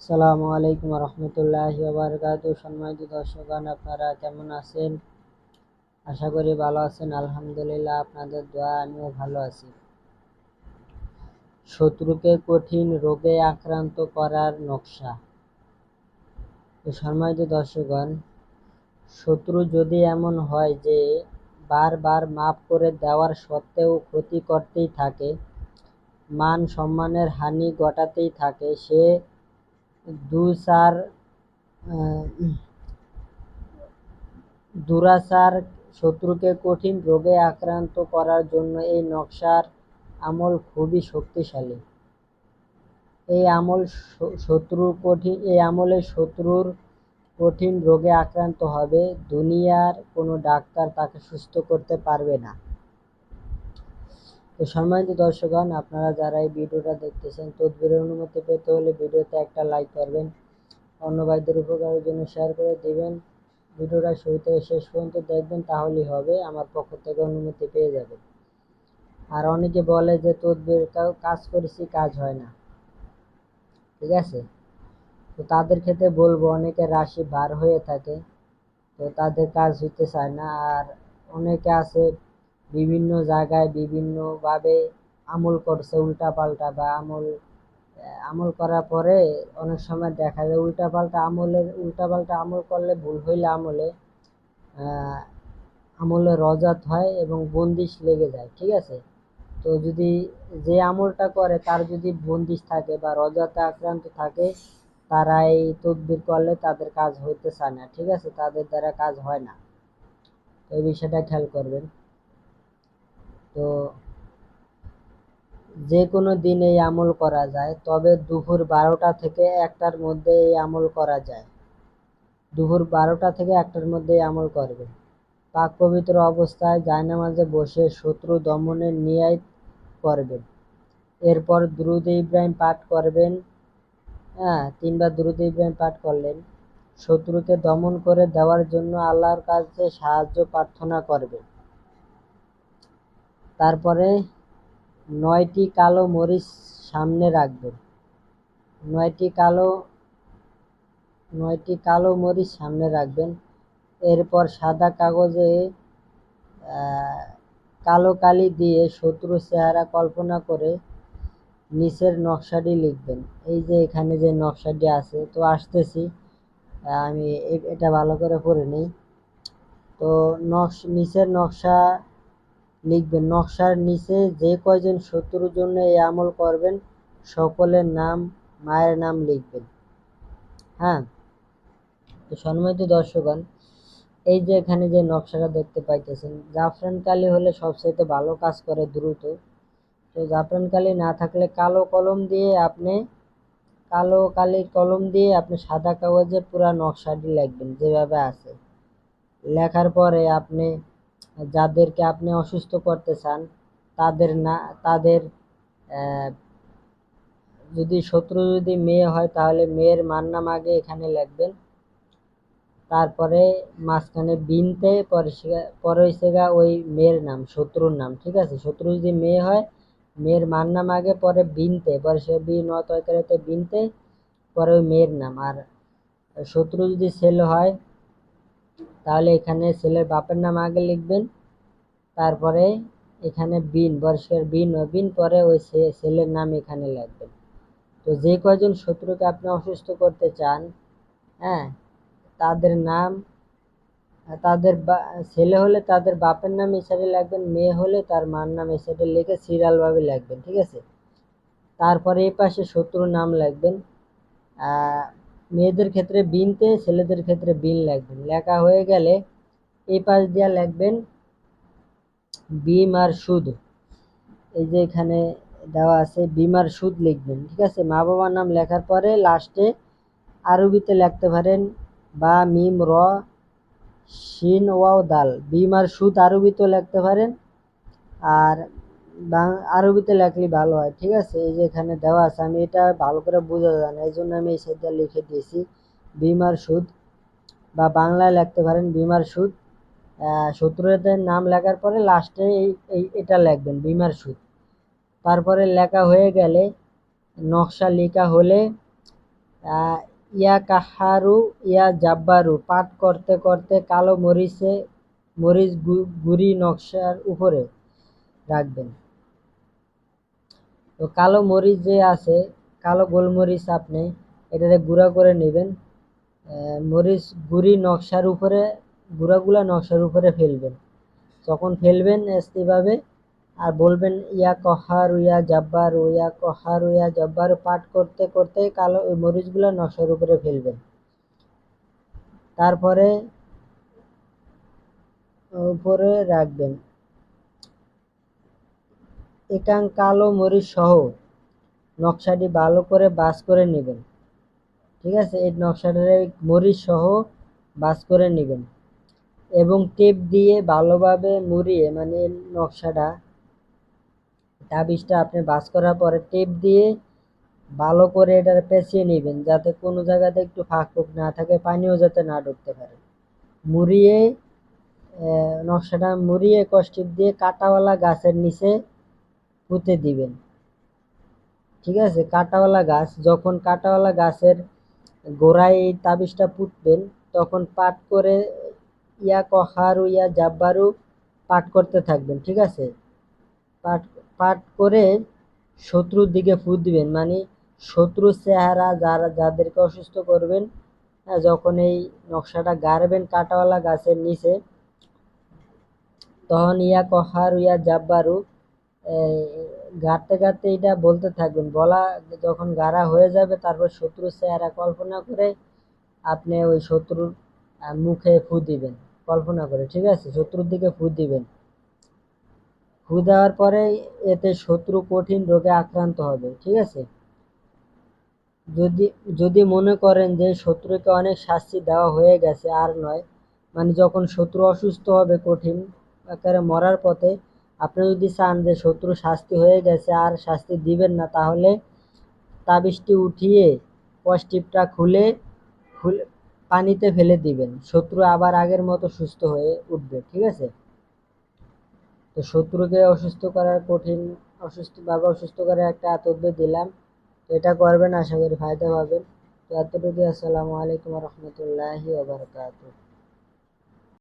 আসসালামু আলাইকুম রহমতুল্লাহি ওয়া বারাকাতুহু। সম্মানিত দর্শকগণ, আপনারা কেমন আছেন? আশা করি ভালো আছেন। আলহামদুলিল্লাহ, আপনাদের দোয়ায় আমিও ভালো আছি। শত্রুকে কঠিন রোগে আক্রান্ত করার নকশা। তো সম্মানিত দর্শকগণ, শত্রু যদি এমন হয় যে বারবার মাফ করে দেওয়ার সত্ত্বেও ক্ষতি করতেই থাকে, মান সম্মানের হানি ঘটাতেই থাকে, সে দুরাচার শত্রুকে কঠিন রোগে আক্রান্ত করার জন্য এই নকশার আমল খুবই শক্তিশালী। এই আমলে শত্রুর কঠিন রোগে আক্রান্ত হবে, দুনিয়ার কোনো ডাক্তার তাকে সুস্থ করতে পারবে না। তো সম্মানিত দর্শকগণ, আপনারা যারা এই ভিডিওটা দেখতেছেন, তদবিরের অনুমতি পেতে হলে ভিডিওতে একটা লাইক করবেন, অন্য ভাইদের উপকারের জন্য শেয়ার করে দিবেন। ভিডিওটা শুরু থেকে শেষ পর্যন্ত দেখবেন, তাহলেই হবে, আমার পক্ষ থেকে অনুমতি পেয়ে যাবেন। আর অনেকে বলে যে তদবির কাজ করেছি, কাজ হয় না, ঠিক আছে? তো তাদের ক্ষেত্রে বলবো, অনেকে রাশি বার হয়ে থাকে, তো তাদের কাজ হইতে চায় না। আর অনেকে আছে বিভিন্ন জায়গায় বিভিন্নভাবে আমল করছে উল্টাপাল্টা, বা আমল করার পরে অনেক সময় দেখা যায় উল্টাপাল্টা আমল করলে, ভুল হইলে আমলে রজাত হয় এবং বন্দিশ লেগে যায়, ঠিক আছে? তো যদি যে আমলটা করে তার যদি বন্দিশ থাকে বা রজাতে আক্রান্ত থাকে, তারা এই তদবির করলে তাদের কাজ হইতে চায় না, ঠিক আছে? তাদের দ্বারা কাজ হয় না। তো এই বিষয়টা খেয়াল করবেন। তো যে কোনো দিন এই আমল করা যায়, তবে দুপুর 12টা থেকে 1টার মধ্যে এই আমল করা যায়। দুপুর 12টা থেকে 1টার মধ্যে এই আমল করবেন। পাক পবিত্র অবস্থায় জায়নামাজে বসে শত্রু দমনের নিয়াত করবেন। এরপর দুরূদ ইব্রাহিম পাঠ করবেন। 3বার দুরূদ ইব্রাহিম পাঠ করলেন। শত্রুকে দমন করে দেওয়ার জন্য আল্লাহর কাছে সাহায্য প্রার্থনা করবেন। তারপরে 9টি কালো মরিচ সামনে রাখবেন। 9টি কালো মরিচ সামনে রাখবেন। এরপর সাদা কাগজে কালো কালি দিয়ে শত্রুর চেহারা কল্পনা করে নিচের নকশাটি লিখবেন। এই যে এখানে যে নকশাটি আছে, তো আসতেছি, আমি এটা ভালো করে পড়ে নিই। তো নিচের নকশা লিখবেন। নকশার নিচে যে কয়জন শত্রুর জন্য এই আমল করবেন, সকলের নাম, মায়ের নাম লিখবেন। তো সম্মানিত দর্শকগণ, এই যে এখানে যে নকশাটা দেখতে পাইতেছেন, জাফরান কালি হলে সবচাইতে ভালো কাজ করে দ্রুত। তো জাফরান কালি না থাকলে কালো কালির কলম দিয়ে আপনি সাদা কাগজে পুরা নকশাটি লিখবেন যেভাবে আছে। লেখার পরে আপনি যাদেরকে আপনি অসুস্থ করতে চান, তাদের যদি শত্রু যদি মেয়ে হয়, তাহলে মেয়ের মার নাম আগে এখানে লিখবেন। তারপরে মাঝখানে বিনতে, পরে হইছে গা ওই মেয়ের নাম, শত্রুর নাম, ঠিক আছে? শত্রু যদি মেয়ে হয়, মেয়ের মার নাম আগে, পরে বিনতে, পরে সে বিনতে, পরে ওই মেয়ের নাম। আর শত্রু যদি ছেলে হয়, তাহলে এখানে ছেলের বাপের নাম আগে লিখবেন। তারপরে এখানে বর্ষের বিন, পরে ওই ছেলের নাম এখানে লিখবেন। তো যে কয়জন শত্রুকে আপনি অসুস্থ করতে চান, তাদের নাম, ছেলে হলে তাদের বাপের নাম এই সাইডে লিখবেন, মেয়ে হলে তার মার নাম এই সাইডে লিখে সিরিয়াল ভাবে লিখবেন, ঠিক আছে? তারপরে এই পাশে শত্রুর নাম লিখবেন। মেয়েদের ক্ষেত্রে বিনতে, ছেলেদের ক্ষেত্রে বিন লিখবেন। লেখা হয়ে গেলে এই পাশ দিয়া লিখবেন বিমার সুদ। এই যে এখানে দেওয়া আছে বিমার সুদ লিখবেন, ঠিক আছে? মা বাবার নাম লেখার পরে লাস্টে আরবিতে লিখতে পারেন বা মিম র শিন ওয়াও দাল, বিমার সুদ আরবিতে লিখতে পারেন, আর আরবিতে লিখলে ভালো হয়, ঠিক আছে? এই যে এখানে দেওয়া আছে, আমি এটা ভালো করে বোঝা যায় না, এই জন্য আমি এই সাইডটা লিখে দিয়েছি বিমার সুদ, বা বাংলায় লিখতে পারেন বিমার সুদ। শত্রুদের নাম লেখার পরে লাস্টে এটা লিখবেন বিমার সুদ। তারপরে লেখা হয়ে গেলে, নকশা লেখা হলে ইয়া কাহারু ইয়া জাব্বারু পাঠ করতে করতে কালো মরিচ গুঁড়ি নকশার উপরে রাখবেন। তো কালো মরিচ যে আছে, কালো গোলমরিচ আপনি এটাকে গুঁড়া করে নেবেন, মরিচ গুঁড়ি নকশার উপরে, গুঁড়াগুলা নকশার উপরে ফেলবেন। যখন ফেলবেন এভাবে আর বলবেন ইয়া কহারু ইয়া জাব্বারু ইয়া কহারু ইয়া জাব্বারু পাঠ করতে করতে কালো ওই মরিচগুলো নকশার উপরে ফেলবেন। তারপরে উপরে রাখবেন। একাং কালো মরিচ সহ নকশাটি ভালো করে বাস করে নেবেন। ঠিক আছে, এই নকশাটার মরিচ সহ বাস করে নেবেন এবং টেপ দিয়ে ভালোভাবে মুড়িয়ে, মানে নকশাটা তাবিজটা আপনি বাস করার পরে টেপ দিয়ে ভালো করে এটা পেঁচিয়ে নেবেন, যাতে কোনো জায়গাতে একটু ফাঁক ফুক না থাকে, পানিও যাতে না ঢুকতে পারে। মুড়িয়ে নকশাটা মুড়িয়ে কষ্টিপ দিয়ে কাঁটাওয়ালা গাছের নিচে পুঁতে দিবেন। ঠিক আছে, কাঁটাওয়ালা গাছ, যখন কাঁটাওয়ালা গাছের গোড়ায় এই তাবিজটা পুঁতবেন তখন পাঠ করে ইয়া কহারু ইয়া জাব্বারু পাঠ করতে থাকবেন। ঠিক আছে, পাঠ করে শত্রুর দিকে ফু দিবেন, মানে শত্রুর চেহারা যাদেরকে অসুস্থ করবেন, যখন এই নকশাটা গাড়বেন কাঁটাওয়ালা গাছের নিচে, তখন ইয়া কহারু ইয়া জাব্বারু গাড়তে গাড়তে এটা বলতে থাকবেন। বলা যখন গাড়া হয়ে যাবে তারপর শত্রুর চেহারা কল্পনা করে আপনি ওই শত্রুর মুখে ফু দিবেন কল্পনা করে। ঠিক আছে, শত্রুর দিকে ফু দিবেন। ফু দেওয়ার পরে এতে শত্রু কঠিন রোগে আক্রান্ত হবে। ঠিক আছে, যদি মনে করেন যে শত্রুকে অনেক শাস্তি দেওয়া হয়ে গেছে আর নয়, মানে যখন শত্রু অসুস্থ হবে কঠিন আকারে মরার পথে, আপনি যদি চান যে শত্রু শাস্তি হয়ে গেছে আর শাস্তি দিবেন না, তাহলে তাবিজটি উঠিয়ে কষ্টিপটা খুলে পানিতে ফেলে দিবেন, শত্রু আবার আগের মতো সুস্থ হয়ে উঠবে। ঠিক আছে, তো শত্রুকে অসুস্থ করে একটা তদবির দিলাম, তো এটা করবেন, আশা করি ফায়দা পাবেন। তো এতটুকু। আসসালামু আলাইকুম রহমতুল্লাহি ওয়া বারাকাতুহু।